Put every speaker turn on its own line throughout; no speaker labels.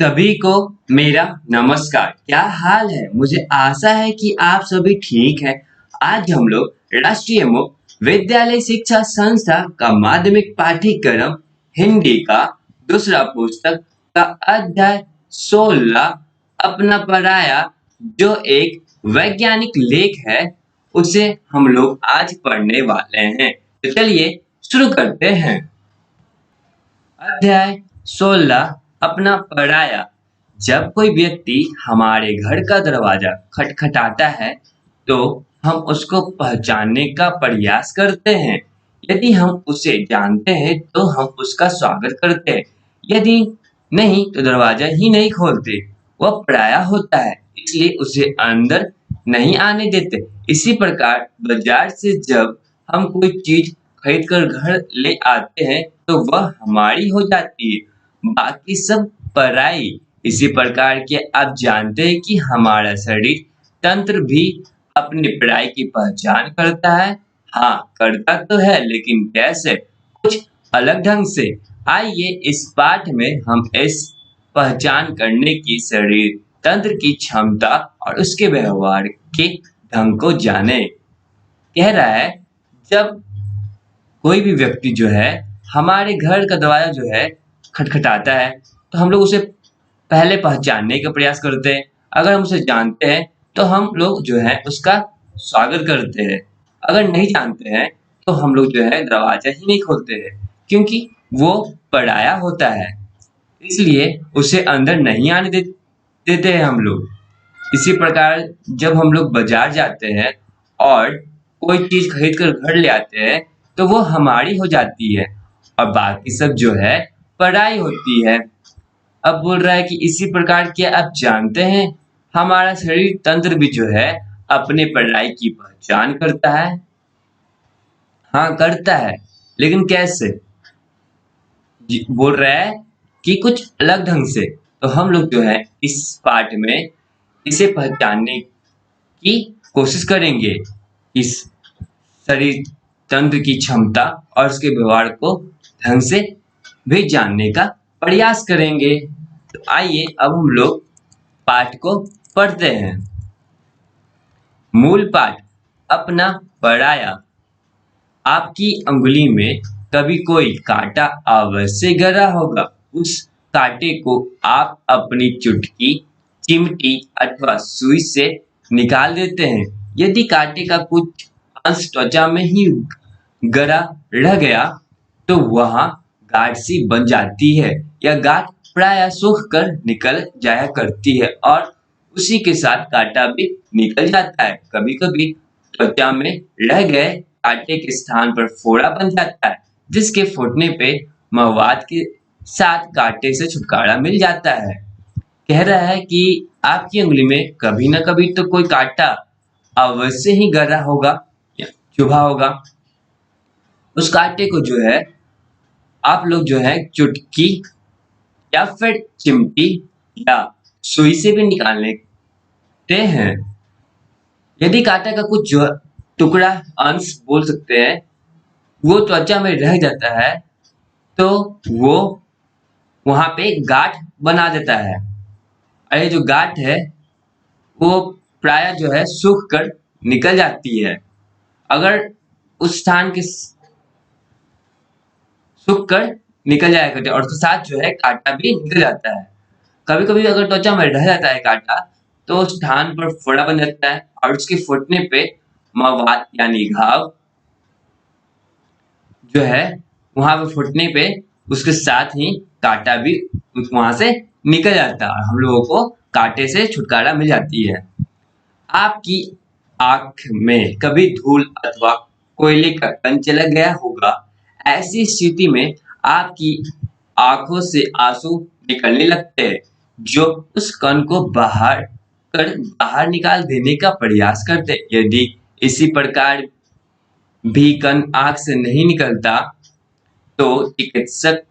सभी को मेरा नमस्कार। क्या हाल है? मुझे आशा है कि आप सभी ठीक हैं। आज हम लोग राष्ट्रीय मुक्त विद्यालय शिक्षा संस्था का माध्यमिक पाठ्यक्रम हिंदी का दूसरा पुस्तक का अध्याय 16 अपना पराया जो एक वैज्ञानिक लेख है उसे हम लोग आज पढ़ने वाले हैं। तो चलिए शुरू करते हैं। अध्याय 16 अपना पराया। जब कोई व्यक्ति हमारे घर का दरवाजा खटखटाता है तो हम उसको पहचानने का प्रयास करते हैं। यदि हम उसे जानते हैं तो हम उसका स्वागत करते हैं, यदि नहीं तो दरवाजा ही नहीं खोलते। वह पराया होता है इसलिए उसे अंदर नहीं आने देते। इसी प्रकार बाजार से जब हम कोई चीज खरीद कर घर ले आते हैं तो वह हमारी हो जाती है, बाकी सब पराई। इसी प्रकार के आप जानते हैं कि हमारा शरीर तंत्र भी अपनी पराई की पहचान करता है। हाँ, करता तो है, लेकिन कैसे? कुछ अलग ढंग से। आइए इस पाठ में हम इस पहचान करने की शरीर तंत्र की क्षमता और उसके व्यवहार के ढंग को जाने। कह रहा है, जब कोई भी व्यक्ति जो है हमारे घर का दरवाजा जो है खटखटाता है तो हम लोग उसे पहले पहचानने का प्रयास करते हैं। अगर हम उसे जानते हैं तो हम लोग जो है उसका स्वागत करते हैं। अगर नहीं जानते हैं तो हम लोग जो है दरवाजा ही नहीं खोलते हैं, क्योंकि वो पराया होता है, इसलिए उसे अंदर नहीं आने देते हैं हम लोग। इसी प्रकार जब हम लोग बाजार जाते हैं और कोई चीज खरीद कर घर ले आते हैं तो वो हमारी हो जाती है और बाकी सब जो है पराई होती है। अब बोल रहा है कि इसी प्रकार क्या आप जानते हैं हमारा शरीर तंत्र भी जो है अपने पराई की पहचान करता है। हाँ, करता है, लेकिन कैसे? बोल रहा है कि कुछ अलग ढंग से। तो हम लोग जो है इस पाठ में इसे पहचानने की कोशिश करेंगे। इस शरीर तंत्र की क्षमता और उसके व्यवहार को ढंग से भी जानने का प्रयास करेंगे। तो आइए अब हम लोग पाठ को पढ़ते हैं। मूल पाठ अपना पराया। आपकी अंगुली में कभी कोई कांटा अवश्य गड़ा होगा। उस कांटे को आप अपनी चुटकी, चिमटी अथवा सुई से निकाल देते हैं। यदि कांटे का कुछ अंश त्वचा में ही गड़ा रह गया तो वहां गांठ सी बन जाती है। यह गांठ प्रायः सूख कर निकल जाया करती है और उसी के साथ कांटा भी निकल जाता है। कभी कभी त्वचा में रह गए कांटे के स्थान पर फोड़ा बन जाता है, जिसके फूटने पे मवाद के साथ कांटे से छुटकारा मिल जाता है। कह रहा है कि आपकी उंगली में कभी न कभी तो कोई कांटा अवश्य ही गड़ा होगा या चुभा होगा। उस कांटे को जो है आप लोग जो है चुटकी या फिर चिमटी या सुई से भी निकाल लेते हैं। यदि कांटे का कुछ जो टुकड़ा, अंश बोल सकते हैं, वो त्वचा में रह जाता है तो वो वहां पे गांठ बना देता है। और ये जो गांठ है वो प्राय जो है सूख कर निकल जाती है। अगर उस स्थान के सूख कर निकल जाया करते और उसके साथ जो है कांटा भी निकल जाता है। कभी कभी अगर त्वचा में रह जाता है कांटा तो उस स्थान पर फोड़ा बन जाता है और उसके फूटने पे मवाद यानी घाव जो है वहां पे फूटने पे उसके साथ ही कांटा भी वहां से निकल जाता है और हम लोगों को कांटे से छुटकारा मिल जाती है। आपकी आंख में कभी धूल अथवा कोयले का कण चला गया होगा। ऐसी स्थिति में आपकी आंखों से आंसू निकलने लगते हैं, जो उस कण को बाहर निकाल देने का प्रयास करते हैं। यदि इसी प्रकार भी कण आंख से नहीं निकलता तो चिकित्सक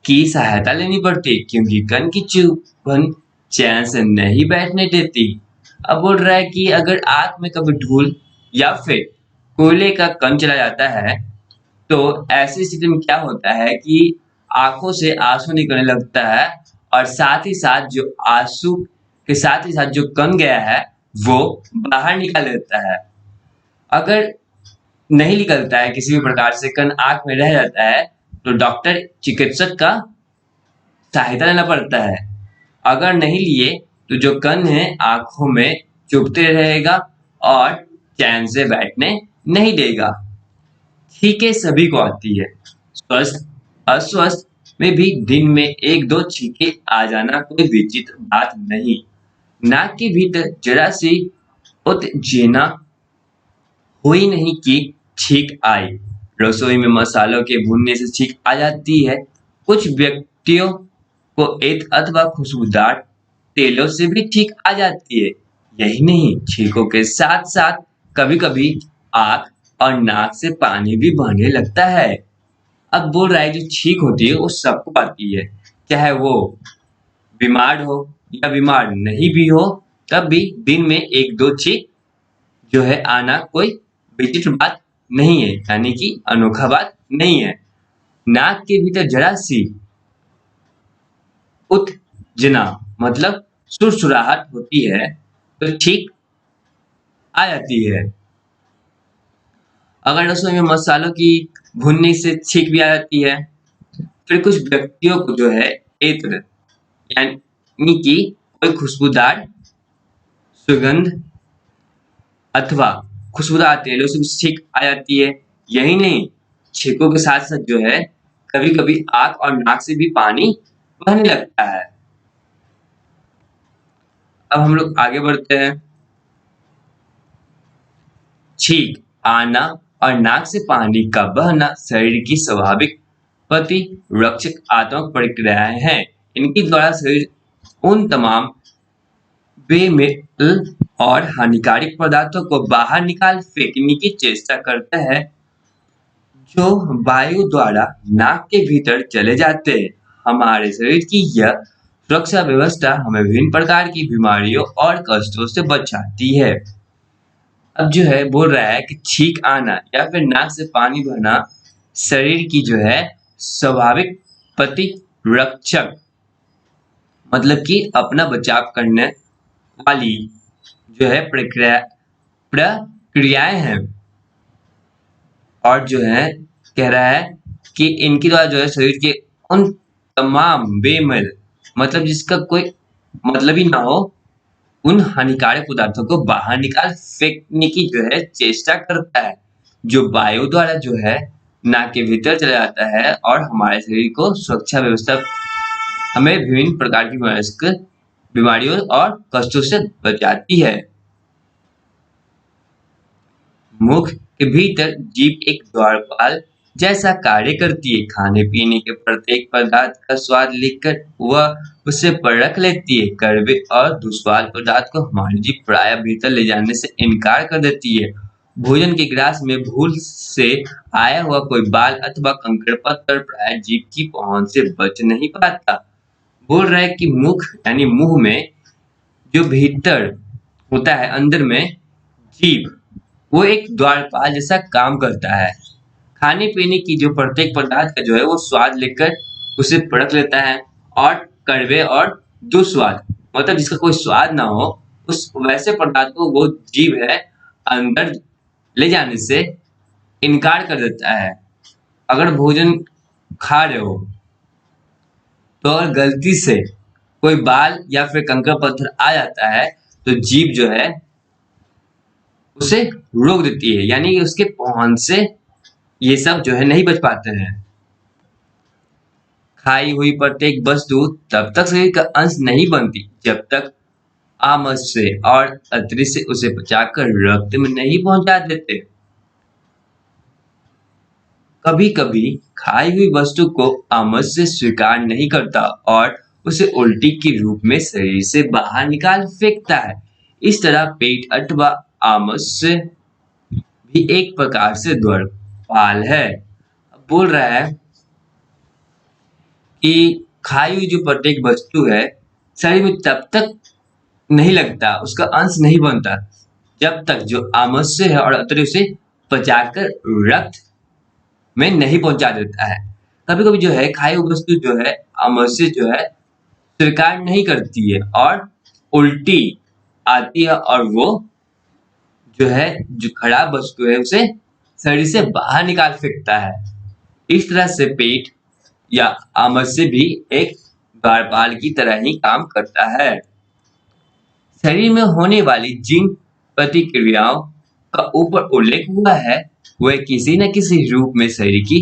की सहायता लेनी पड़ती, क्योंकि कण की चुभन चैन से नहीं बैठने देती। अब बोल रहा है कि अगर आंख में कभी धूल या फिर कोयले का कण चला जाता है तो ऐसी स्थिति में क्या होता है कि आंखों से आंसू निकलने लगता है और साथ ही साथ जो आंसू के साथ ही साथ जो कण गया है वो बाहर निकाल देता है। अगर नहीं निकलता है किसी भी प्रकार से कण आंख में रह जाता है तो डॉक्टर चिकित्सक का सहायता लेना पड़ता है। अगर नहीं लिए तो जो कण है आंखों में चुभते रहेगा और चैन से बैठने नहीं देगा। छींके सभी को आती है, स्वस्थ अस्वस्थ में भी दिन में एक दो छींके आ जाना कोई विचित्र बात नहीं। नाक के भीतर जरा सी उत्तेजना हुई नहीं कि छींक आई। रसोई में मसालों के भुनने से छींक आ जाती है। कुछ व्यक्तियों को एत अथवा खुशबूदार तेलों से भी छींक आ जाती है। यही नहीं, छींकों के साथ साथ कभी कभी आंख और नाक से पानी भी बहने लगता है। अब बोल रहा है जो छींक होती है वो सबको आती है, चाहे वो बीमार हो या बीमार नहीं भी हो, तब भी दिन में एक दो छींक जो है आना कोई विचित्र बात नहीं है, यानी कि अनोखा बात नहीं है। नाक के भीतर जरा सी उत्तेजना मतलब सुरसुराहट होती है तो छींक आ जाती है। अगर रसोई में मसालों की भुनने से छींक भी आ जाती है। फिर कुछ व्यक्तियों को जो है एत्र यानी कि कोई खुशबूदार सुगंध अथवा खुशबूदार तेलों से भी छींक आ जाती है। यही नहीं, छींकों के साथ साथ जो है कभी कभी आंख और नाक से भी पानी बहने लगता है। अब हम लोग आगे बढ़ते हैं। छींक आना और नाक से पानी का बहना शरीर की स्वाभाविक प्रतिरक्षात्मक प्रक्रियाएं हैं। इनके द्वारा शरीर उन तमाम बेमेल और हानिकारक पदार्थों को बाहर निकाल फेंकने की चेष्टा करता है जो वायु द्वारा नाक के भीतर चले जाते हैं। हमारे शरीर की यह सुरक्षा व्यवस्था हमें विभिन्न प्रकार की बीमारियों और कष्टों से बचाती है। अब जो है बोल रहा है कि छींक आना या फिर नाक से पानी बहना शरीर की जो है स्वाभाविक प्रतिरक्षक मतलब कि अपना बचाव करने वाली जो है प्रक्रियाएं हैं। और जो है कह रहा है कि इनके द्वारा जो है शरीर के उन तमाम बेमेल मतलब जिसका कोई मतलब ही ना हो उन हानिकारक पदार्थों को बाहर निकाल फेंकने की जो है चेष्टा करता है, जो वायु द्वारा जो है नाक के भीतर चला जाता है और हमारे शरीर को सुरक्षा व्यवस्था हमें विभिन्न प्रकार की बीमारियों और कष्टों से बचाती है। मुख के भीतर जीभ एक द्वारपाल जैसा कार्य करती है। खाने पीने के प्रत्येक पदार्थ का स्वाद लेकर वह उसे परख लेती है। कड़वे और दुस्वाद पदार्थ को हमारी जीभ प्राय भीतर ले जाने से इनकार कर देती है। भोजन के ग्रास में भूल से आया हुआ कोई बाल अथवा कंकड़ पत्थर प्राय जीभ की पहुंच से बच नहीं पाता। बोल रहा है कि मुख यानी मुंह में जो भीतर होता है अंदर में जीभ वो एक द्वारपाल जैसा काम करता है। खाने पीने की जो प्रत्येक पदार्थ का जो है वो स्वाद लेकर उसे परख लेता है और कड़वे और दुस्वाद मतलब जिसका कोई स्वाद ना हो उस वैसे पदार्थ को वो जीभ है अंदर ले जाने से इनकार कर देता है। अगर भोजन खा रहे हो तो अगर गलती से कोई बाल या फिर कंकड़ पत्थर आ जाता है तो जीभ जो है उसे रोक देती है, यानी कि उसके पहुंच से ये सब जो है नहीं बच पाते हैं। खाई हुई प्रत्येक वस्तु तब तक शरीर का अंश नहीं बनती जब तक आमस से और अतरी से उसे पचाकर रक्त में नहीं पहुंचा देते। कभी कभी खाई हुई वस्तु को आमस से स्वीकार नहीं करता और उसे उल्टी के रूप में शरीर से बाहर निकाल फेंकता है। इस तरह पेट अथवा आमस से भी एक प्रकार से द्वारपाल है। बोल रहा है कि खाई हुई जो प्रत्येक वस्तु है शरीर में तब तक नहीं लगता, उसका अंश नहीं बनता जब तक जो आमस्य है और अतरी उसे पचाकर रक्त में नहीं पहुंचा देता है। कभी कभी जो है खाई हुई वस्तु जो है आमस्य जो है स्वीकार नहीं करती है और उल्टी आती है और वो जो है जो खराब वस्तु है उसे शरीर से बाहर निकाल फेंकता है। इस तरह से पेट या आमाशय भी एक द्वारपाल की तरह ही काम करता है। शरीर में होने वाली जिन प्रतिक्रियाओं का ऊपर उल्लेख हुआ है वह किसी न किसी रूप में शरीर की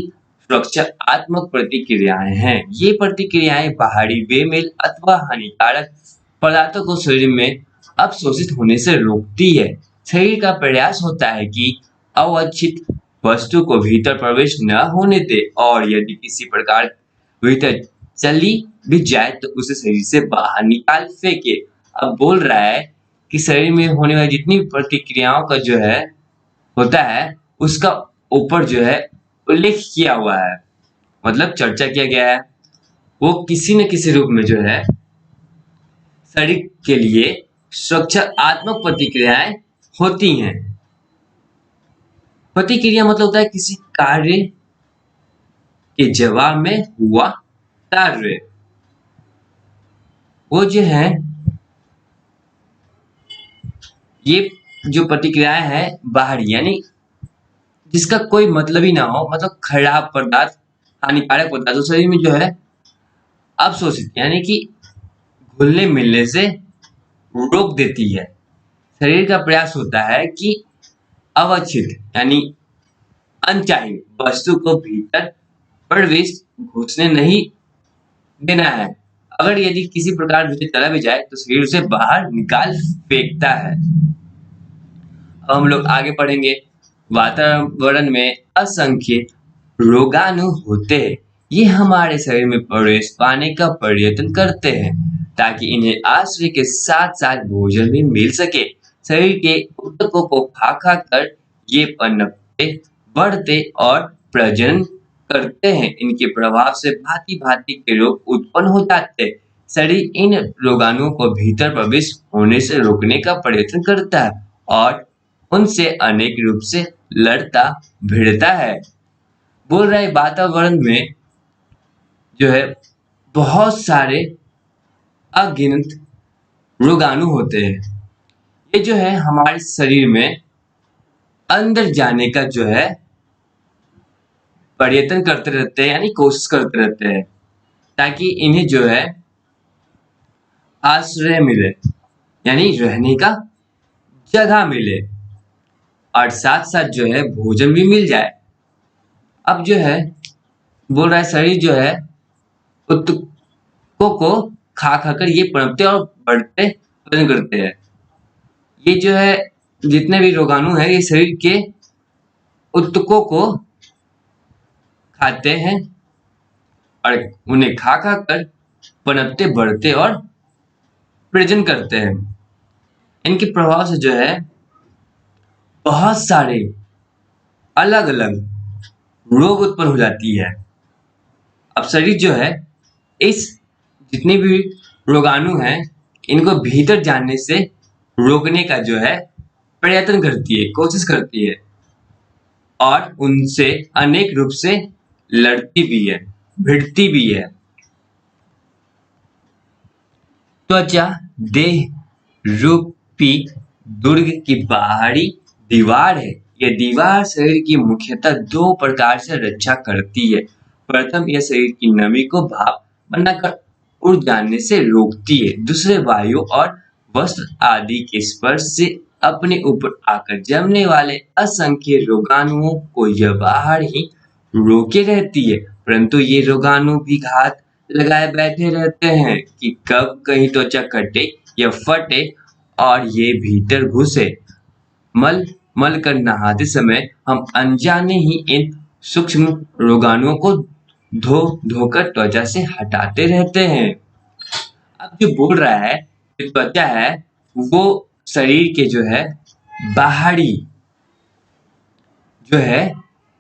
सुरक्षात्मक प्रतिक्रियाएं हैं। ये प्रतिक्रियाएं बाहरी बेमेल अथवा हानिकारक पदार्थों को शरीर में अवशोषित होने से रोकती है। शरीर का प्रयास होता है कि अवांछित वस्तु को भीतर प्रवेश न होने दे और यदि किसी प्रकार भीतर चली भी जाए तो उसे शरीर से बाहर निकाल फेंके। अब बोल रहा है कि शरीर में होने वाली जितनी प्रतिक्रियाओं का जो है होता है उसका ऊपर जो है उल्लेख किया हुआ है, मतलब चर्चा किया गया है। वो किसी न किसी रूप में जो है शरीर के लिए सुरक्षात्मक प्रतिक्रियाएं होती हैं। प्रतिक्रिया मतलब होता है किसी कार्य के जवाब में हुआ कार्य। वो जो है ये जो प्रतिक्रियाएं है बाहरी यानी जिसका कोई मतलब ही ना हो, मतलब खराब पदार्थ हानिकारक पदार्थ शरीर में जो है अवशोषित यानी कि घुलने मिलने से रोक देती है। शरीर का प्रयास होता है कि अवांछित यानी अनचाही वस्तु को भीतर प्रवेश घुसने नहीं देना है। अगर यदि किसी प्रकार भीतर चला भी जाए तो शरीर उसे बाहर निकाल फेंकता है। अब हम लोग आगे पढ़ेंगे। वातावरण में असंख्य रोगाणु होते हैं। ये हमारे शरीर में प्रवेश पाने का प्रयत्न करते हैं ताकि इन्हें आश्रय के साथ साथ भोजन भी मिल सके। शरीर के ऊतकों को खा खा कर ये पनपते बढ़ते और प्रजनन करते हैं। इनके प्रभाव से भांति भांति के रोग उत्पन्न हो जाते हैं। शरीर इन रोगाणुओं को भीतर प्रवेश होने से रोकने का प्रयत्न करता है और उनसे अनेक रूप से लड़ता भिड़ता है। बोल रहे वातावरण में जो है बहुत सारे अगिनत रोगाणु होते हैं। ये जो है हमारे शरीर में अंदर जाने का जो है प्रयत्न करते रहते हैं यानी कोशिश करते रहते हैं ताकि इन्हें जो है आश्रय मिले यानी रहने का जगह मिले और साथ साथ जो है भोजन भी मिल जाए। अब जो है बोल रहा है शरीर जो है ऊतकों को खा खा कर ये पनपते और बढ़ते प्रजनन करते हैं। ये जो है जितने भी रोगाणु है ये शरीर के ऊतकों को खाते हैं और उन्हें खा खा कर पनपते बढ़ते और प्रजनन करते हैं। इनके प्रभाव से जो है बहुत सारे अलग अलग रोग उत्पन्न हो जाती है। अब शरीर जो है इस जितने भी रोगाणु हैं इनको भीतर जाने से रोकने का जो है प्रयत्न करती है, कोशिश करती है और उनसे अनेक रूप से लड़ती भी है, भिड़ती भी है। त्वचा देह रूपी दुर्ग की बाहरी दीवार है। यह दीवार शरीर की मुख्यतः दो प्रकार से रक्षा करती है। प्रथम यह शरीर की नमी को भाप बनाकर उड़ जाने से रोकती है। दूसरे वायु और वस्त्र आदि के स्पर्श से अपने ऊपर आकर जमने वाले असंख्य रोगाणुओं को यह बाहर ही रोके रहती है। परंतु ये रोगाणु भी घात लगाए बैठे रहते हैं कि कब कहीं त्वचा कटे या फटे और ये भीतर घुसे। मल कर नहाते समय हम अनजाने ही इन सूक्ष्म रोगाणुओं को धोकर त्वचा से हटाते रहते हैं। अब जो बोल रहा है कि त्वचा है वो शरीर के जो है बाहरी जो है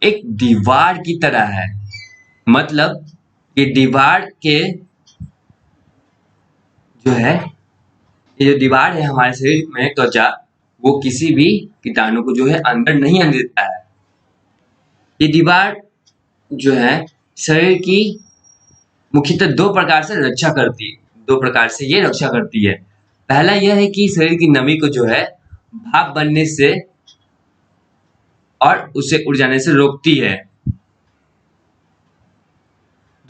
एक दीवार की तरह है। मतलब ये दीवार के जो है ये जो दीवार है हमारे शरीर में त्वचा वो किसी भी कीटाणु को जो है अंदर नहीं आने देता है। ये दीवार जो है शरीर की मुख्यतः दो प्रकार से रक्षा करती है। दो प्रकार से ये रक्षा करती है। पहला यह है कि शरीर की नमी को जो है भाप बनने से और उसे उड़ जाने से रोकती है।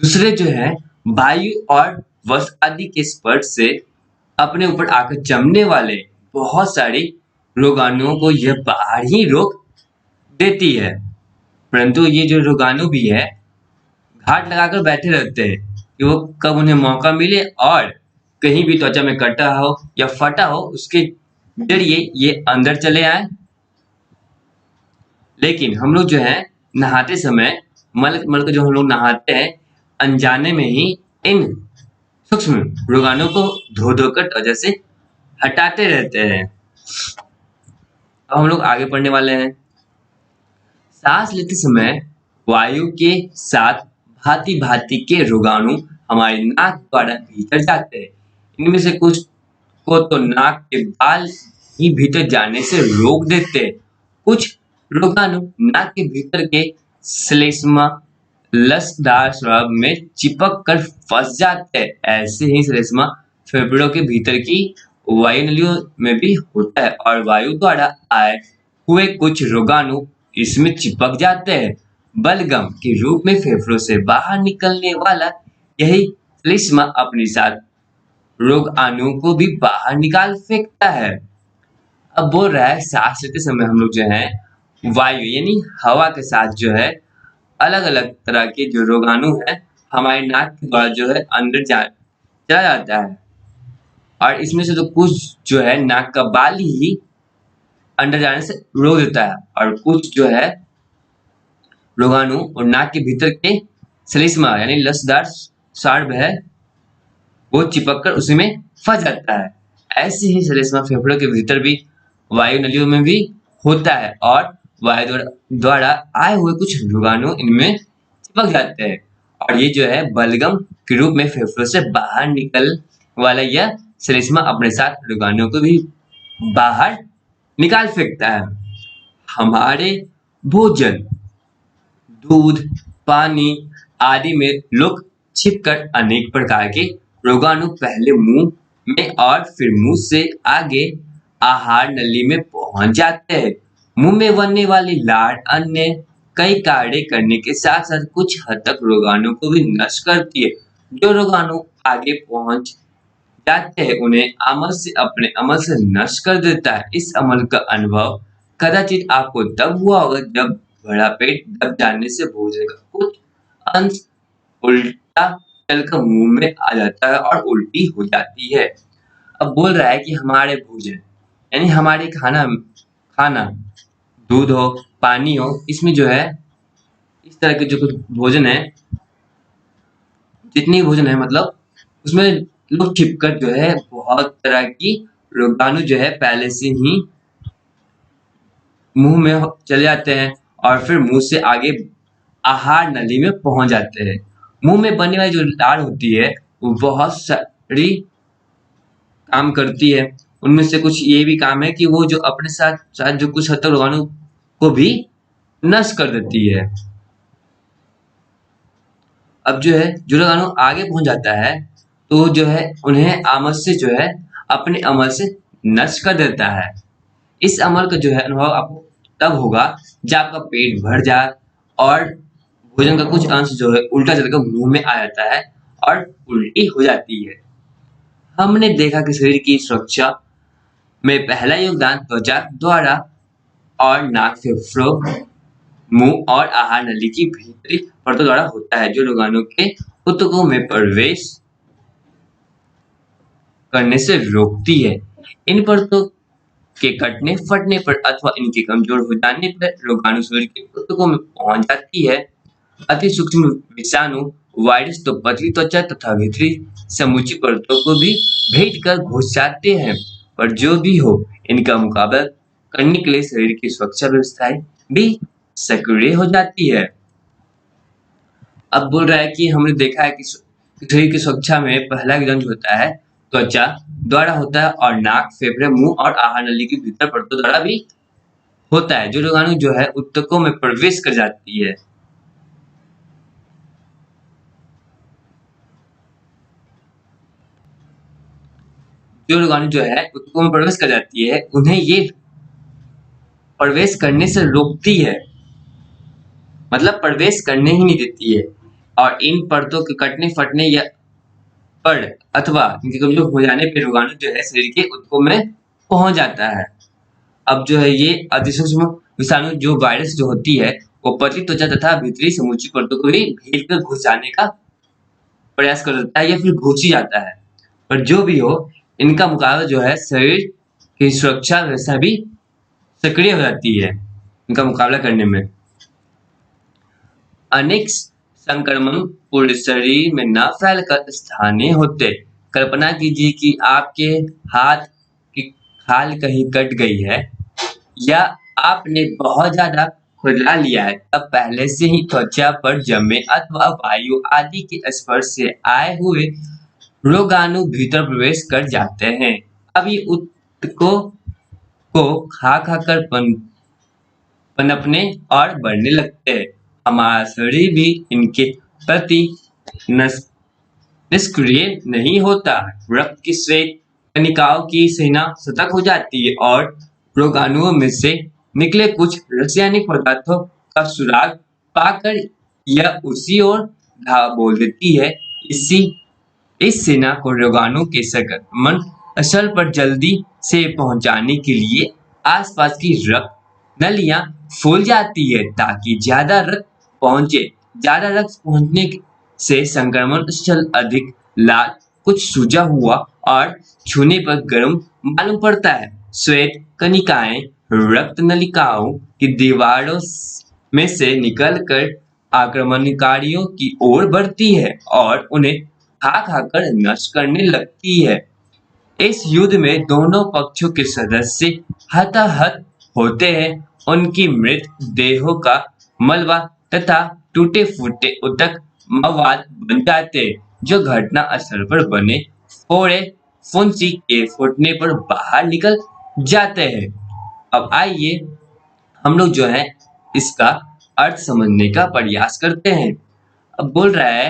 दूसरे जो है वायु और वस्त्र आदि के स्पर्श से अपने ऊपर आकर जमने वाले बहुत सारी रोगाणुओं को यह बाहर ही रोक देती है। परंतु ये जो रोगाणु भी है घाट लगाकर बैठे रहते हैं कि वो कब उन्हें मौका मिले और कहीं भी त्वचा में कटा हो या फटा हो उसके जरिए ये अंदर चले आए। लेकिन हम लोग जो है नहाते समय मल मल को जो हम लोग नहाते हैं अनजाने में ही इन सूक्ष्म रोगाणु को धो धो कर त्वचा से हटाते रहते हैं। अब हम लोग आगे पढ़ने वाले हैं। सांस लेते समय वायु के साथ भांति भांति के रोगाणु हमारे नाक द्वारा भीतर जाते हैं। इनमें से कुछ को तो नाक के बाल ही भीतर जाने से रोक देते हैं। कुछ रोगाणु नाक के भीतर के श्लेष्मा लसदार स्राव में चिपक कर फंस जाते हैं। ऐसे ही श्लेष्मा फेफड़ों के भीतर की वायु नलियों में भी होता है और वायु द्वारा आए हुए कुछ रोगाणु इसमें चिपक जाते हैं। बलगम के रूप में फेफड़ों से बाहर निकलने वाला यही श्लेष्मा अपने साथ रोगाणुओं को भी बाहर निकाल फेंकता है। अब बोल रहा है सांस लेते समय हम लोग जो है वायु यानी हवा के साथ जो है अलग अलग तरह के जो रोगाणु है हमारे नाक के द्वारा जो है अंदर चला जाता है और इसमें से तो कुछ जो है नाक का बाल ही अंदर जाने से रोक देता है और कुछ जो है रोगाणु और नाक के भीतर के श्लेष्मा यानी लसदार सार्ब है वो चिपक कर उसी में फंस जाता है। ऐसे ही श्लेष्मा फेफड़ों के भीतर भी वायु नलियों में भी होता है और वायु द्वारा आए हुए कुछ रोगाणु इनमें चिपक जाते हैं और ये जो है बलगम के रूप में फेफड़ों से बाहर निकल वाला यह श्लेष्मा अपने साथ रोगाणुओं को भी बाहर निकाल फेंकता है। हमारे भोजन दूध पानी आदि में लोग छिपकर अनेक प्रकार के रोगाणु पहले मुंह में और फिर मुंह से आगे आहार नली में पहुंच जाते हैं। मुंह में बनने वाली लार अन्य कई कार्य करने के साथ साथ कुछ हद तक रोगाणु को भी नष्ट करती है। जो रोगाणु आगे पहुंच जाते हैं उन्हें अमल से अपने अमल से नष्ट कर देता है। इस अमल का अनुभव कदाचित आपको तब हुआ होगा जब बड़ा पेट दब जाने से भोजन का कुछ अंश उल्टा चलकर मुंह में आ जाता है और उल्टी हो जाती है। अब बोल रहा है कि हमारे भोजन यानी हमारे खाना दूध हो पानी हो इसमें जो है इस तरह के जो कुछ भोजन है जितनी भोजन है मतलब उसमें लोग छिपकर जो है बहुत तरह की रोगाणु जो है पहले से ही मुंह में चले जाते हैं और फिर मुंह से आगे आहार नली में पहुंच जाते हैं। मुंह में बनने वाली जो लार होती है वो बहुत सारी काम करती है। उनमें से कुछ ये भी काम है कि वो जो अपने साथ साथ जो कुछ हद तक रोगाणु को भी नष्ट कर देती है। अब जो है जो रोगाणु आगे पहुंच जाता है तो जो है उन्हें आमद से जो है अपने अमल से नष्ट कर देता है। इस अमल का जो है अनुभव आपको तब होगा जब आपका पेट भर जाए और भोजन का कुछ अंश जो है उल्टा चलकर मुंह में आ जाता है और उल्टी हो जाती है। हमने देखा कि शरीर की सुरक्षा में पहला योगदान त्वचा द्वारा और नाक फेफड़ों मुंह और आहार नली की भीतरी परतों द्वारा होता है जो रोगाणु के ऊतकों में प्रवेश करने से रोकती है। इन परतों के कटने फटने पर अथवा इनके कमजोर हो जाने पर रोगाणु शरीर के ऊतकों में पहुंच जाती है। अति सूक्ष्म विषाणु वायरस तो पतली त्वचा तथा भीतरी समूची परतों को भी भेद कर घुस जाते हैं। पर जो भी हो इनका मुकाबला करने के लिए शरीर की सुरक्षा व्यवस्थाएं भी सक्रिय हो जाती है। अब बोल रहा है कि हमने देखा है कि शरीर की सुरक्षा में पहला योगदान जो होता है त्वचा द्वारा होता है और नाक फेफड़े मुंह और आहार नली की भीतर परतों द्वारा भी होता है जो रोगाणु जो है ऊतकों में प्रवेश कर जाती है। जो रोगाणु जो है ऊतकों में प्रवेश कर जाती है, उन्हें ये प्रवेश करने से रोकती है, मतलब प्रवेश करने ही नहीं देती है। और इन परतों के कटने, फटने या पड़ अथवा इनके कमजोर हो जाने पर रोगाणु जो है शरीर के ऊतकों में पहुंच जाता है। अब जो है ये अतिसूक्ष्म विषाणु जो वायरस जो होती है वो पतली त्वचा तथा भीतरी समूची परतों को भी भेद कर घुस जाने का प्रयास करता है या फिर घुस ही जाता है। पर जो भी हो, इनका मुकाबला जो है शरीर की सुरक्षा व्यवस्था भी सक्रिय हो जाती है इनका मुकाबला करने में। अनेक संक्रमण पूरे शरीर में न फैलकर स्थानीय होते। कल्पना कीजिए कि आपके हाथ की खाल कहीं कट गई है या आपने बहुत ज्यादा खुजला लिया है, तब पहले से ही त्वचा पर जमे अथवा वायु आदि के स्पर्श से आए हुए रोगाणु भीतर प्रवेश कर जाते हैं। अब ये ऊतकों को खा खाकर पनपने और बढ़ने लगते हैं। हमारा शरीर भी इनके प्रति निष्क्रिय नहीं होता। रक्त की श्वेत कणिकाओं की सेना सतर्क हो जाती है और रोगाणुओं में से निकले कुछ रासायनिक पदार्थों का सुराग पाकर यह उसी ओर धावा बोल देती है। इस सेना को रोगाणु के संक्रमण स्थल पर जल्दी से पहुंचाने के लिए आसपास की रक्त नलियां फूल जाती है ताकि ज्यादा रक्त पहुंचे। ज्यादा रक्त पहुंचने से संक्रमण स्थल अधिक लाल, कुछ सूजा हुआ और छूने पर गर्म मालूम पड़ता है। श्वेत कणिकाएं रक्त नलिकाओं की दीवारों में से निकलकर आक्रमणकारियों की ओर बढ़ती है और उन्हें खा खाकर नष्ट करने लगती है। इस युद्ध में दोनों पक्षों के सदस्य हताहत होते हैं। उनकी मृत देहों का मलबा तथा टूटे फूटे ऊतक मवाद बन जाते हैं, जो घटना स्थल पर बने फोड़े फुंसी के फूटने पर बाहर निकल जाते हैं। अब आइए हम लोग जो है इसका अर्थ समझने का प्रयास करते हैं। अब बोल रहा है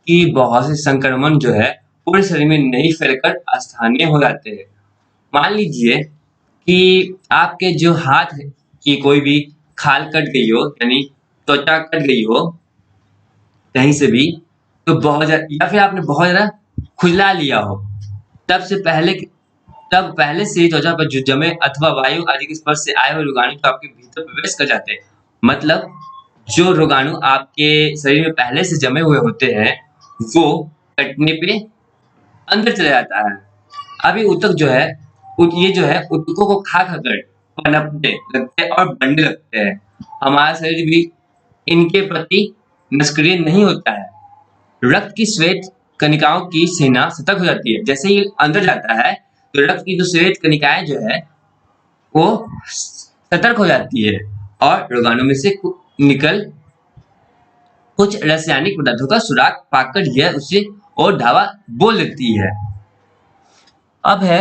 कि बहुत से संक्रमण जो है पूरे शरीर में नहीं फैलकर स्थानीय हो जाते हैं। मान लीजिए कि आपके जो हाथ की कोई भी खाल कट गई हो, यानी त्वचा कट गई हो कहीं से भी, तो बहुत ज्यादा या फिर आपने बहुत ज्यादा खुजला लिया हो, तब पहले से ही त्वचा पर जो जमे अथवा वायु आदि के स्पर्श से आए हुए रोगाणु तो आपके भीतर प्रवेश कर जाते हैं। मतलब जो रोगाणु आपके शरीर में पहले से जमे हुए होते हैं वो कटने पे अंदर चला जाता है। अभी ऊतक जो है ये जो है ऊतकों को खा खाकर पनपने लगते हैं और बढ़ने लगते हैं। हमारा शरीर भी इनके प्रति निष्क्रिय नहीं होता है। रक्त की श्वेत कणिकाओं की सेना सतर्क हो जाती है। जैसे ही अंदर जाता है तो रक्त की जो श्वेत कणिकाएं जो है वो सतर्क हो जाती है और रोगाणु में से निकल कुछ रासायनिक पदार्थों का सुराग पाकर यह उसे और धावा बोल देती है। अब है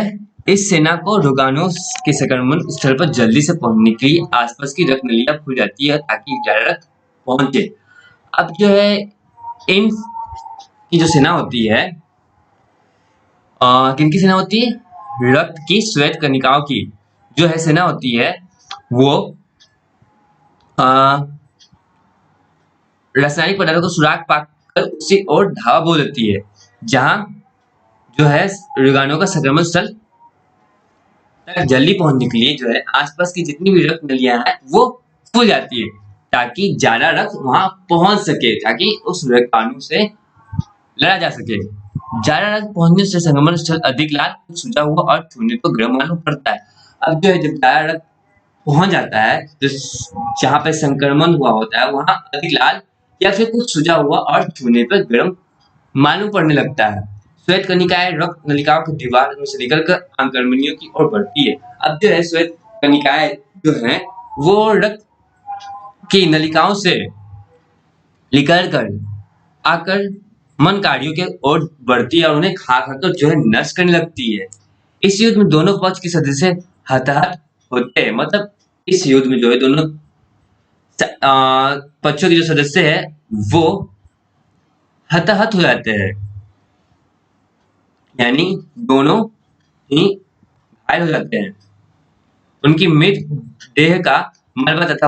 इस सेना को रोगाणु के संक्रमण स्थल पर जल्दी से पहुंचने के लिए आसपास की रक्त नलियां खुल जाती है ताकि ज्यादा रक्त पहुंचे। अब जो है इन की जो सेना होती है, किनकी सेना होती है? रक्त की श्वेत कणिकाओं की जो है सेना होती है वो रासायनिक पदार्थों को सुराग पाकर उसी ओर धावा बोल देती है, जहां जो है रोगाणु का संक्रमण स्थल तक जल्दी पहुंचने के लिए जो है आसपास की जितनी भी रक्त नलियां हैं वो फूल जाती है ताकि ज्यादा रक्त वहां पहुंच सके, ताकि उस रोगाणु से लड़ा जा सके। ज्यादा रक्त पहुंचने से संक्रमण स्थल अधिक लाल, सूजा हुआ और छूने पर गर्म मालूम पड़ता है। अब जो है जब ज्यादा रक्त पहुंच जाता है तो जहां पे संक्रमण हुआ होता है वहां अधिक लाल या फिर कुछ सूजा हुआ और छूने पर गर्म मालूम पड़ने लगता है। श्वेत कणिकाएं रक्त नलिकाओं की दीवार में से निकलकर आंतरमनियों की ओर बढ़ती है। अब जो है श्वेत कणिकाएं जो है वो रक्त की नलिकाओं से निकलकर आकर मनकारियों के ओर बढ़ती है और उन्हें खा खाकर जो है नष्ट करने लगती है। इस युद्ध में दोनों पक्ष के सदस्य हताहत होते हैं। मतलब इस युद्ध में जो है दोनों पक्षों के जो सदस्य है वो हताहत हो जाते हैं, यानी दोनों ही घायल हो जाते हैं। उनकी मृत देह का मलबा तथा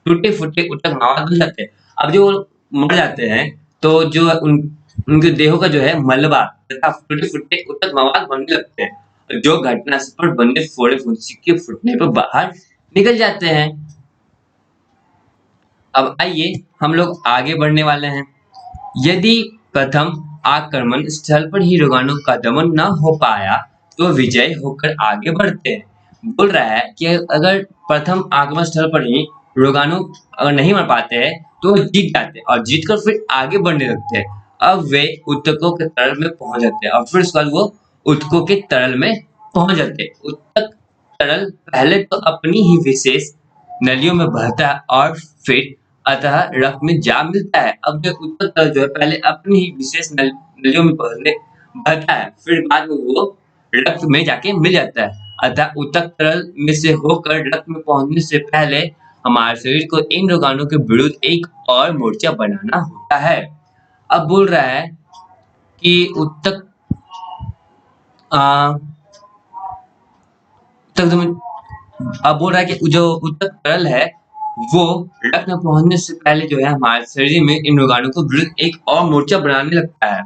टूटे फूटे ऊतक मवाद बन जाते हैं। अब जो मर जाते हैं तो जो उनके देहों का जो है मलबा तथा टूटे फूटे ऊतक मवाद बनने लगते हैं, जो घटनास्थल पर बने फोड़े फुंसी के फूटने पर बाहर निकल जाते हैं। अब आइए हम लोग आगे बढ़ने वाले हैं। यदि प्रथम आक्रमण स्थल पर ही रोगाणु का दमन न हो पाया तो विजय होकर आगे बढ़ते हैं। बोल रहा है कि अगर प्रथम आक्रमण स्थल पर ही रोगाणु अगर नहीं मर पाते हैं तो वो जीत जाते हैं और जीतकर फिर आगे बढ़ने लगते हैं। अब वे ऊतकों के तरल में पहुंच जाते हैं और फिर उसके बाद वो ऊतकों के तरल में पहुंच जाते हैं। ऊतक तरल पहले तो अपनी ही विशेष नलियों में बहता है और फिर अतः रक्त में जा मिलता है। अब जो ऊतक तरल जो है पहले अपनी ही विशेष नलियों में बहता है, फिर बाद में वो रक्त में जाके मिल जाता है। अतः ऊतक तरल में से होकर रक्त में पहुंचने से पहले हमारे शरीर को इन रोगाणु के विरुद्ध एक और मोर्चा बनाना होता है। अब बोल रहा है कि ऊतक अब बोल रहा है कि जो ऊतक तरल है वो रक्त में पहुंचने से पहले जो है हमारे शरीर में इन रोगाणु को विरुद्ध एक और मोर्चा बनाने लगता है।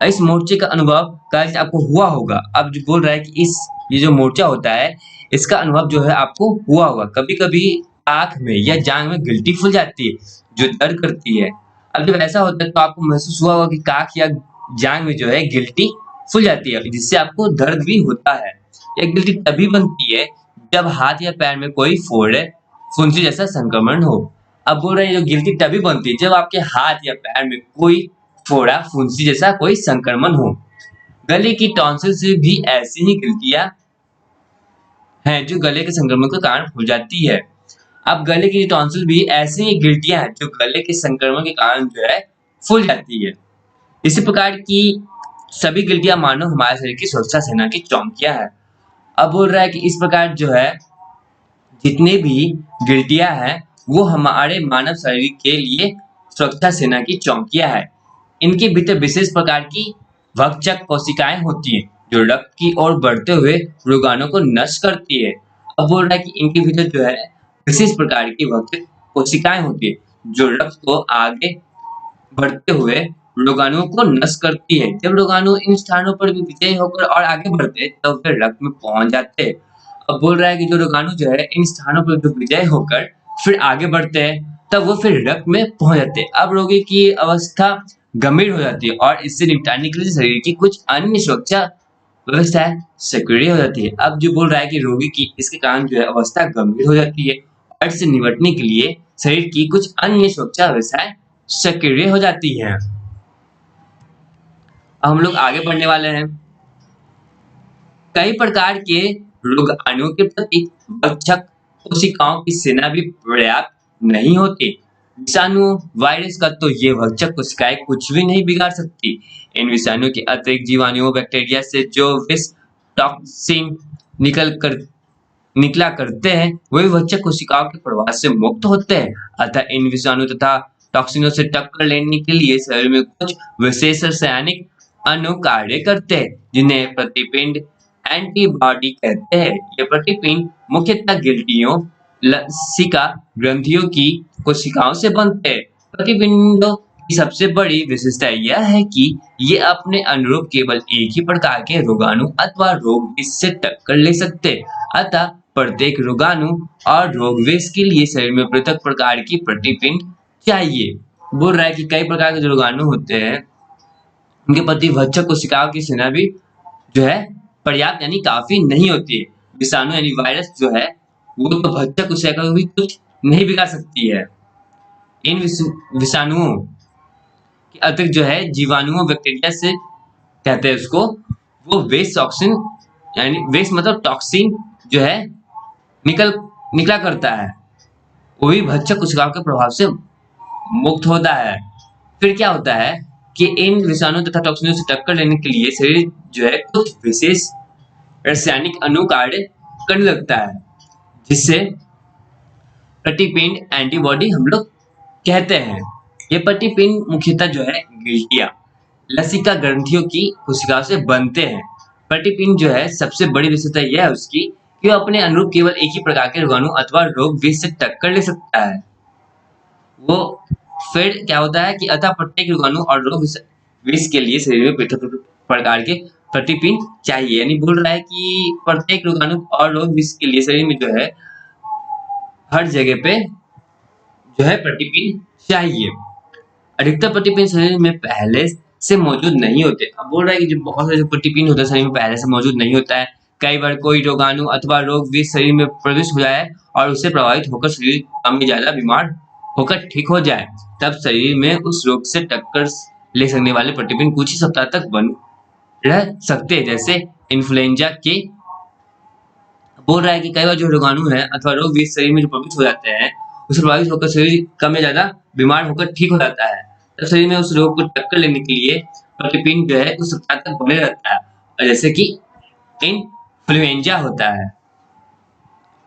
इस मोर्चे का अनुभव कल आपको हुआ होगा। अब जो बोल रहा है कि ये जो मोर्चा होता है इसका अनुभव जो है आपको हुआ होगा। कभी कभी आंख में या जांघ में गिल्टी फूल जाती है जो दर्द करती है। अब जब ऐसा होता है तो आपको महसूस हुआ होगा कि काख या जांघ में जो है गिल्टी फूल जाती है, जिससे आपको दर्द भी होता है। यह गिल्टी तभी बनती है जब हाथ या पैर में कोई फोड़े फुंसी जैसा संक्रमण हो। अब बोल रहे हैं जो गिल्टी तभी बनती है जब आपके हाथ या पैर में कोई फोड़ा फुंसी जैसा कोई संक्रमण हो। गले की टॉन्सिल से भी ऐसी ही गिल्टियां हैं जो गले के संक्रमण के कारण हो जाती है। अब गले की टॉन्सिल भी ऐसी ही गिल्टियां हैं जो गले के संक्रमण के कारण जो है फूल जाती है। इसी प्रकार की सभी गिल्टियां मानो हमारे शरीर की सुरक्षा सेना की चौकियां हैं। अब बोल रहा है कि इस प्रकार जो है जितने भी गिल्टियां हैं वो हमारे मानव शरीर के लिए सुरक्षा सेना की चौकियां हैं। इनके भीतर विशेष प्रकार की भक्षक कोशिकाएं होती हैं जो रक्त की ओर बढ़ते हुए रोगाणु को नष्ट करती है। अब बोल रहा है कि इनके भीतर जो है विशेष प्रकार की भक्षक कोशिकाएं होती है जो रक्त को आगे बढ़ते हुए रोगाणुओं को नष्ट करती है। जब रोगाणु इन स्थानों पर भी विजयी होकर और आगे बढ़ते हैं तब वे रक्त में पहुंच जाते हैं। अब बोल रहा है कि जो रोगाणु जो है इन स्थानों पर जो विजय होकर फिर आगे बढ़ते हैं तब वो फिर रक्त में पहुंच जाते हैं। अब रोगी की अवस्था गंभीर हो जाती है और इससे निपटाने के लिए शरीर की कुछ अन्य सुरक्षा व्यवस्थाएं सक्रिय हो जाती है। अब जो बोल रहा है कि रोगी की इसके कारण जो है अवस्था गंभीर हो जाती है और इससे निपटने के लिए शरीर की कुछ अन्य सुरक्षा व्यवस्थाएं सक्रिय हो जाती है। अब हम लोग आगे बढ़ने वाले हैं। कई प्रकार के रोगाणुओं के प्रति भक्षक कोशिकाओं की सेना भी पर्याप्त नहीं होती। विषाणु वायरस का तो ये भक्षक कोशिकाएं कुछ भी नहीं बिगाड़ सकती। इन विषाणुओं के अतिरिक्त जीवाणुओं बैक्टीरिया से जो विष टॉक्सिन निकला करते हैं वही भक्षक कोशिकाओं के प्रवास से मुक्त होते हैं। अतः इन विषाणु तथा टॉक्सिनों से टक्कर लेने के लिए शरीर में कुछ विशेष रासायनिक अणु कार्य करते हैं जिन्हें प्रतिपिंड एंटीबॉडी कहते हैं। ये प्रतिपिंड मुख्यतः गिल्टियों लसिका ग्रंथियों की कोशिकाओं से बनते हैं। प्रतिपिंडों की सबसे बड़ी विशेषता यह है कि ये अपने अनुरूप केवल एक ही प्रकार के रोगाणु अथवा रोग इससे टक्कर ले सकते हैं। अतः प्रत्येक रोगाणु और रोगविष के लिए शरीर में पृथक प्रकार की प्रतिपिंड चाहिए। बोल रहा है कि कई प्रकार के जो रोगाणु होते हैं उनके प्रति भक्षक कोशिकाओं की सेना भी जो है पर्याप्त यानी काफी नहीं होती है। विषाणु यानी वायरस जो है वो तो भक्षक कोशिका को भी कुछ नहीं बिगाड़ सकती है। इन विषाणुओं के अतिरिक्त जो है जीवाणुओं बैक्टीरिया से कहते हैं उसको, वो वेस्ट टॉक्सिन यानी वेस्ट मतलब टॉक्सिन जो है निकला करता है, वो भी भक्षक कोशिकाओं के प्रभाव से मुक्त होता है। फिर क्या होता है कि इन विषाणु तथा टॉक्सिनों से टक्कर लेने के लिए शरीर जो है कुछ विशेष रासायनिक अणु कार्य करने लगता है जिससे प्रतिपिंड एंटीबॉडी हम लोग कहते हैं। ये प्रतिपिंड मुख्यतः जो है गिल्टियां लसिका ग्रंथियों की कोशिकाओं से बनते हैं। प्रतिपिंड जो है सबसे बड़ी विशेषता यह है उसकी कि वो अपने अनुरूप केवल एक ही प्रकार के रोगाणु अथवा रोग विष से टक्कर ले सकता है। वो फिर क्या होता है कि अतः प्रत्येक रोगाणु और रोग विष के लिए शरीर में पृथक प्रकार के प्रतिपिंड चाहिए। यानी बोल रहा है कि प्रत्येक रोगाणु और रोग विष के लिए शरीर में जो है हर जगह पे जो है प्रतिपिंड चाहिए। अधिकतर प्रतिपिंड शरीर में पहले से मौजूद नहीं होते। अब बोल रहा है कि जो बहुत सारे प्रतिपिंड होते हैं शरीर में पहले से मौजूद नहीं होता है। कई बार कोई रोगाणु अथवा रोग विष शरीर में प्रवेश हो जाए और उससे प्रभावित होकर शरीर कम या ज्यादा बीमार होकर ठीक हो जाए, तब शरीर में उस रोग से टक्कर ले सकने वाले प्रतिपिंड कुछ ही सप्ताह तक बन रह सकते हैं। जैसे इन्फ्लुएंजा के बोल रहा है कि कई बार जो रोगाणु है अथवा रोग विष शरीर में जो प्रवेश हो जाते हैं उससे प्रभावित होकर शरीर कम या ज्यादा बीमार होकर ठीक हो जाता है, तब शरीर में उस रोग को टक्कर लेने के लिए प्रतिपिंड जो है कुछ सप्ताह तक बने रहता है। जैसे कि इन्फ्लुएंजा होता है।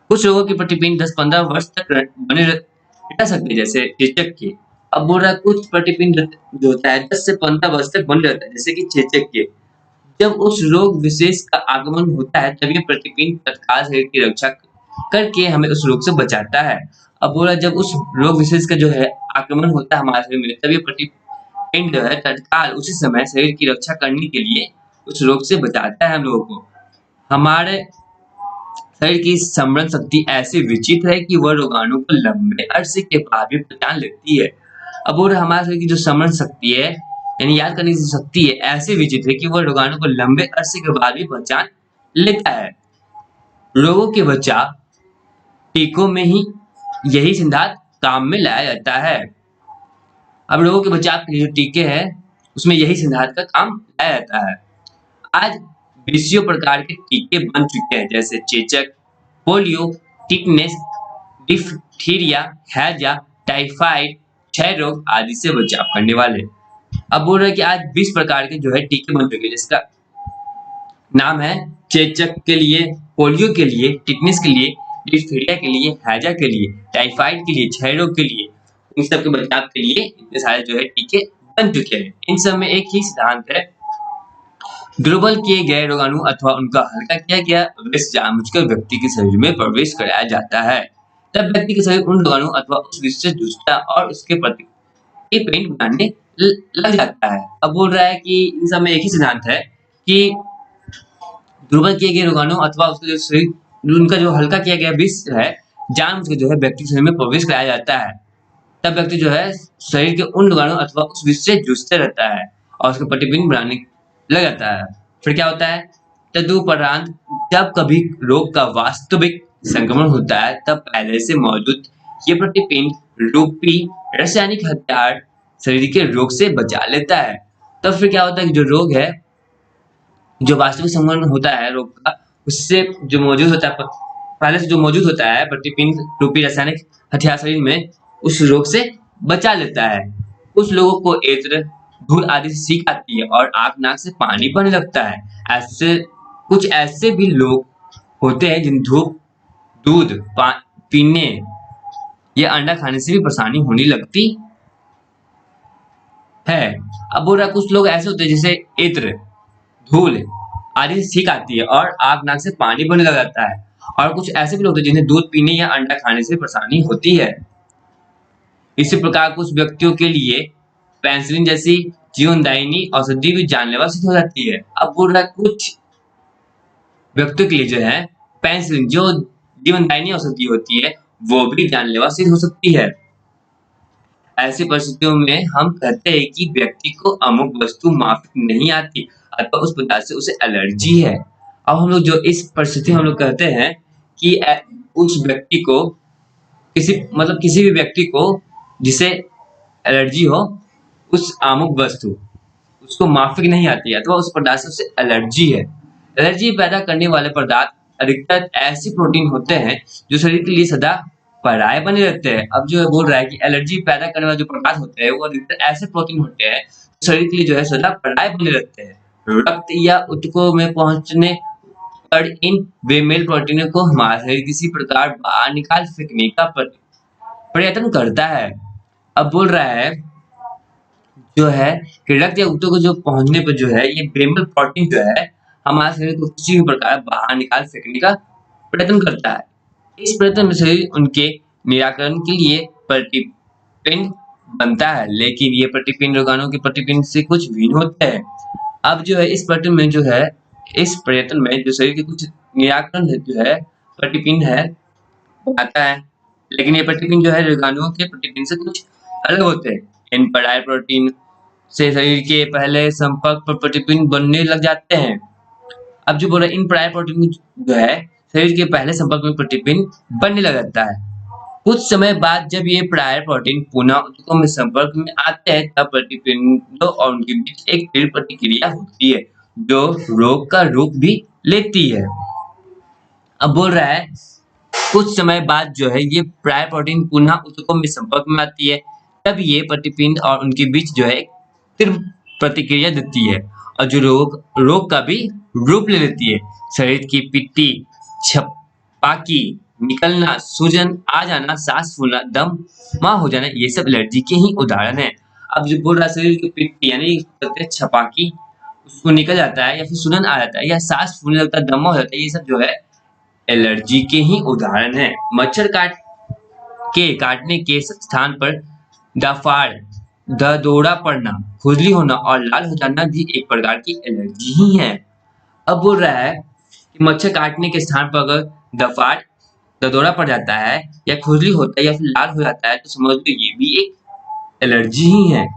कुछ रोगों के प्रतिपिंड 10-15 वर्ष तक बने रह सकते हैं, जैसे चेचक के। अब बोल रहा है कुछ प्रतिपिंड जो होता है 10 से 15 वर्ष तक बने रहता है, जैसे कि चेचक के। जब उस रोग विशेष का आगमन होता है तब ये प्रतिपिंड तत्काल शरीर की रक्षा करके हमें उस रोग से बचाता है। अब बोला जब उस रोग विशेष का जो है आक्रमण होता है हमारे शरीर में, तब ये प्रतिपिंड जो है तत्काल उसी समय शरीर की रक्षा करने के लिए उस रोग से बचाता है हम लोगों को। हमारे शरीर की समरण शक्ति ऐसी विचित्र है कि वह रोगाणु को लंबे अरसे के बाद भी पहचान लेती है। अब बोल हमारे शरीर की जो समरण शक्ति है यानी याद करने की शक्ति है ऐसी विचित्र है कि वह रोगाणु को लंबे अरसे के बाद भी पहचान लेता है। रोगों के बचाव टीकों में ही यही सिद्धांत काम में लाया जाता है। अब रोगों के बचाव के लिए जो टीके हैं उसमें यही सिद्धांत का काम लाया जाता है। आज 20 प्रकार के टीके बन चुके हैं, जैसे चेचक, पोलियो, टिटनेस, डिफ्थीरिया, हैजा, टाइफाइड, क्षय रोग आदि से बचाव करने वाले। अब बोल रहे हैं कि आज 20 प्रकार के जो है टीके बन चुके हैं, जिसका नाम है चेचक के लिए, पोलियो के लिए, टिटनेस के लिए, डिफ्थीरिया के लिए, हैजा के लिए, टाइफाइड के लिए, क्षय रोग के लिए, इन सब के बचाव के लिए इतने सारे जो है टीके बन चुके हैं। इन सब में एक ही सिद्धांत है, दुर्बल किए गए रोगाणु अथवा उनका हल्का किया गया विष जानबूझकर व्यक्ति के शरीर में प्रवेश कराया जाता है। तब व्यक्ति के शरीर उन रोगाणु अथवा उस विष से जूझता है और उसके प्रति पेन बनाने लग जाता है। अब बोल रहा है कि इन सब में एक ही सिद्धांत है कि दुर्बल किए गए रोगाणु अथवा उसका जो शरीर उनका जो हल्का किया गया विष है जानबूझकर जो है व्यक्ति के शरीर में प्रवेश कराया जाता है। तब व्यक्ति जो है शरीर के उन रोगाणु अथवा उस विष से जूझते रहता है और उसके प्रतिपिंड बनाने लग जाता है। फिर क्या होता है, तदुपरांत जब कभी रोग का वास्तविक संक्रमण होता है तब पहले से मौजूद ये प्रतिपिंड रूपी रासायनिक हथियार शरीर के रोग से बचा लेता है। तब फिर क्या होता है कि जो रोग है, जो वास्तविक संक्रमण होता है रोग का, उससे जो मौजूद होता है पहले से जो मौजूद होता है प्रतिपिंड रूपी रासायनिक हथियार शरीर में, उस रोग से बचा लेता है। कुछ लोगों को एत्र, धूल आदि से छींक आती है और आंख नाक से पानी बहने लगता है। ऐसे कुछ ऐसे भी लोग होते हैं जिन धूप, दूध पीने या अंडा खाने से भी परेशानी होने लगती है। अब बोल रहा कुछ लोग ऐसे होते हैं जिसे एत्र, धूल आदि से छींक आती है और आंख नाक से पानी बहने लग जाता है। और कुछ ऐसे भी लोग होते हैं जिन्हें दूध पीने या अंडा खाने से परेशानी होती है। इसी प्रकार कुछ व्यक्तियों के लिए पेनिसिलिन जैसी जीवनदायिनी औषधि भी जानलेवा सिद्ध हो जाती है। अब बोल रहा है कुछ व्यक्तियों के लिए जो है पेनिसिलिन जो जीवनदायिनी औषधि होती है वो भी जानलेवा सिद्ध हो सकती है। ऐसी परिस्थितियों में हम कहते हैं कि व्यक्ति को अमुक वस्तु माफिक नहीं आती अथवा उस पदार्थ से उसे एलर्जी है। अब हम लोग जो इस परिस्थिति में हम लोग कहते हैं कि उस व्यक्ति को किसी भी व्यक्ति को जिसे एलर्जी हो उस अमुक वस्तु उसको माफिक नहीं आती है अथवा उस पदार्थ से उसे एलर्जी है। एलर्जी पैदा करने वाले पदार्थ अधिकतर ऐसी प्रोटीन होते हैं जो शरीर के लिए सदा पराये बने रहते हैं। अब जो बोल रहा है कि एलर्जी पैदा करने वाले जो पदार्थ होते हैं वो अधिकतर ऐसे प्रोटीन होते हैं जो शरीर के लिए जो है सदा पराये बने रहते हैं। रक्त या ऊतकों में पहुंचने पर इन बेमेल प्रोटीनों को हमारा शरीर किसी प्रकार बाहर निकाल फेंकने का प्रयत्न करता है। अब बोल रहा है जो है कि रक्त या ऊतकों को जो पहुंचने पर जो है ये बेमेल प्रोटीन जो है हमारे शरीर को किसी भी प्रकार बाहर निकाल फेंकने का प्रयत्न करता है। इस प्रयत्न में शरीर उनके निराकरण के लिए प्रतिपिंड बनता है, लेकिन ये प्रतिपिंड रोगाणु के प्रतिपिंड से कुछ भिन्न होते हैं। अब जो है इस प्रयत्न में जो शरीर के कुछ निराकरण जो है प्रतिपिंड है आता है, लेकिन ये प्रतिपिंड जो है रोगाणुओं के प्रतिपिंड से कुछ अलग होते हैं। इन पराय प्रोटीन से शरीर के पहले संपर्क पर प्रतिपिंड बनने लग जाते हैं। अब जो बोला इन पराय प्रोटीन जो है शरीर के पहले संपर्क में प्रतिपिंड बनने लग जाता है। कुछ समय बाद जब ये प्रायर प्रोटीन पुनः ऊतकों में संपर्क में आते हैं, तब प्रतिपिंडों और उनके बीच एक तीव्र प्रतिक्रिया होती है जो रोग का रूप भी लेती है। अब बोल रहा है कुछ समय बाद जो है ये प्रायर प्रोटीन पुनः ऊतकों में संपर्क में आती है, तब ये प्रतिपिंड और उनके बीच जो है तीव्र प्रतिक्रिया देती है और जो रोग का भी रूप ले लेती है। शरीर की पित्ती, छपाकी निकलना, सूजन आ जाना, सांस फूलना, दमा हो जाना, ये सब एलर्जी के ही उदाहरण है। अब जो बोल रहा शरीर की पित्ती यानी छपाकी उसको निकल जाता है या फिर सूजन आ जाता है या सांस फूलने लगता है, दमा हो जाता है, ये सब जो है एलर्जी के ही उदाहरण है। मच्छर काटने के स्थान पर दफाड़, ददोरा पड़ना, खुजली होना और लाल हो जाना भी एक प्रकार की एलर्जी ही है। अब बोल रहा है कि मच्छर काटने के स्थान पर अगर दफाड़, ददोरा पड़ जाता है या खुजली होता है या फिर लाल हो जाता है तो समझ लो ये भी एक एलर्जी ही है।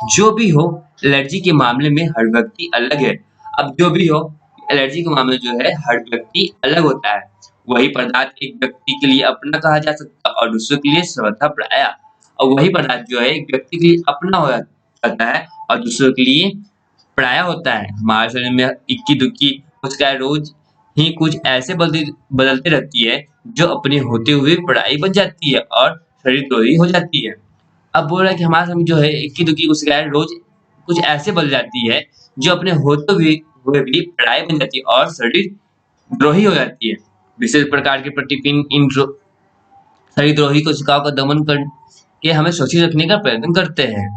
जो भी हो, एलर्जी के मामले में हर व्यक्ति अलग है। अब जो भी हो, एलर्जी के मामले जो है हर व्यक्ति अलग होता है। वही पदार्थ एक व्यक्ति के लिए अपना कहा जा सकता है और दूसरे के लिए सर्वथा पराया, और वही पदार्थ जो है एक व्यक्ति के लिए अपना हो जाता है और दूसरों के लिए पराया होता है। हमारे शरीर में इक्की दुक्की कुछ रोज ही कुछ ऐसे बदलते रहती है जो अपने होते हुए पराई बन जाती है और शरीर द्रोही हो जाती है। अब बोल रहा है कि हमारे शरीर में जो है इक्की दुक्की कुछ रोज कुछ ऐसे बदल जाती है जो अपने होते हुए भी पराई बन जाती है और शरीर द्रोही हो जाती है। विशेष प्रकार के प्रतिपिंड इन शरीर द्रोही कोशिकाओं का दमन करके हमें सुरक्षित रखने का प्रयत्न करते हैं।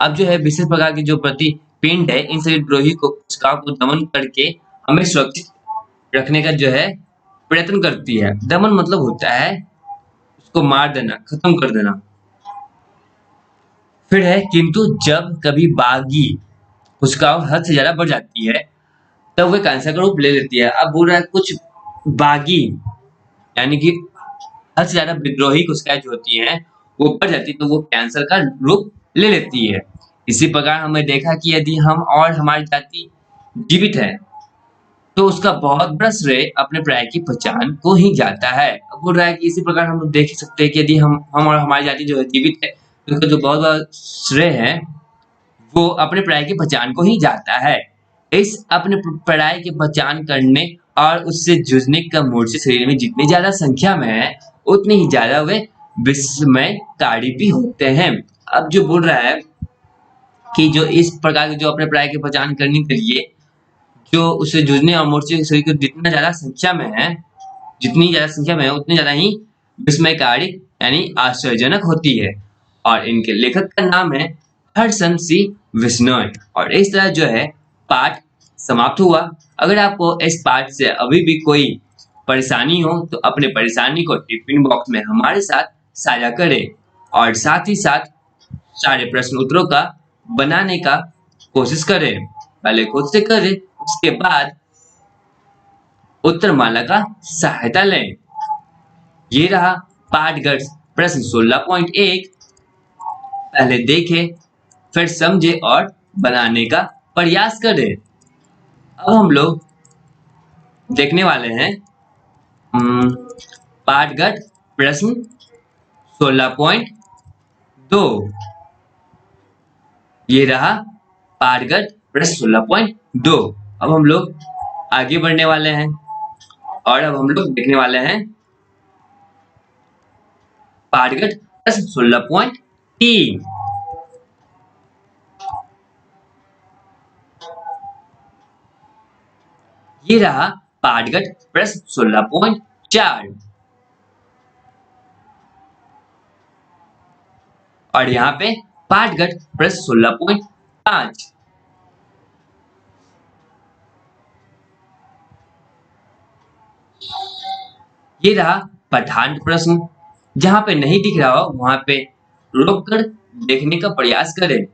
अब जो है विशेष प्रकार की जो प्रतिपिंड है इन शरीर द्रोही कोशिकाओं को दमन करके हमें सुरक्षित रखने का जो है प्रयत्न करती है। दमन मतलब होता है उसको मार देना, खत्म कर देना। फिर है किंतु जब कभी बागी कोशिकाओं हद से ज्यादा बढ़ जाती है तब वे कैंसर का रूप ले लेती है। अब बोल रहा है कुछ बागी यानी कि हद से ज्यादा विद्रोही कोशिकाएं जो होती हैं वो बढ़ जाती है तो वो कैंसर का रूप ले लेती है। इसी प्रकार हमें देखा कि यदि हम और हमारी जाति जीवित है तो उसका बहुत बड़ा श्रेय अपने पर्याय की पहचान को ही जाता है। अब बोल रहा है कि इसी प्रकार हम देख सकते हैं कि यदि हम और हमारी जाति जो है जीवित है तो उसका जो बहुत बड़ा श्रेय है वो अपने पर्याय की पहचान को ही जाता है। इस अपने पर्याय की पहचान करने और उससे जूझने का मूर्छित शरीर में जितनी ज्यादा संख्या में है उतनी ही ज्यादा वे विस्मयकारी भी होते हैं। अब जो बोल रहा है कि जो इस प्रकार के जो अपने पर्याय की पहचान करने के लिए जो उससे जूझने और मूर्छित शरीर को जितना ज्यादा संख्या में है जितनी ज्यादा संख्या में है उतनी ज्यादा ही विस्मयकारी यानी आश्चर्यजनक होती है। और इनके लेखक का नाम है हडसन सी विस्नोय। और इस तरह जो है पाठ समाप्त हुआ। अगर आपको इस पाठ से अभी भी कोई परेशानी हो तो अपने परेशानी को टिप्पणी बॉक्स में हमारे साथ साझा करें और साथ ही साथ सारे प्रश्न उत्तरों का बनाने का कोशिश करें। पहले खुद से करें, उसके बाद उत्तरमाला का सहायता लें। ये रहा पाठगढ़ प्रश्न 16.1। पहले देखें, फिर समझे और बनाने का प्रयास करें। अब हम लोग देखने वाले हैं पाठगढ़ प्रश्न 16.2। ये रहा पाठगढ़ प्रश्न 16.2। अब हम लोग आगे बढ़ने वाले हैं और अब हम लोग देखने वाले हैं पाठगढ़ प्रश्न 16.3। ये रहा पाठगढ़ प्रश्न 16.4 और यहाँ पे पाठगढ़ प्रश्न 16.5। ये रहा पठान प्रश्न। जहां पे नहीं दिख रहा हो वहां पे रोक कर देखने का प्रयास करें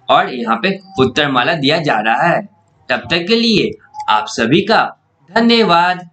और यहाँ पे उत्तरमाला दिया जा रहा है। तब तक के लिए आप सभी का धन्यवाद।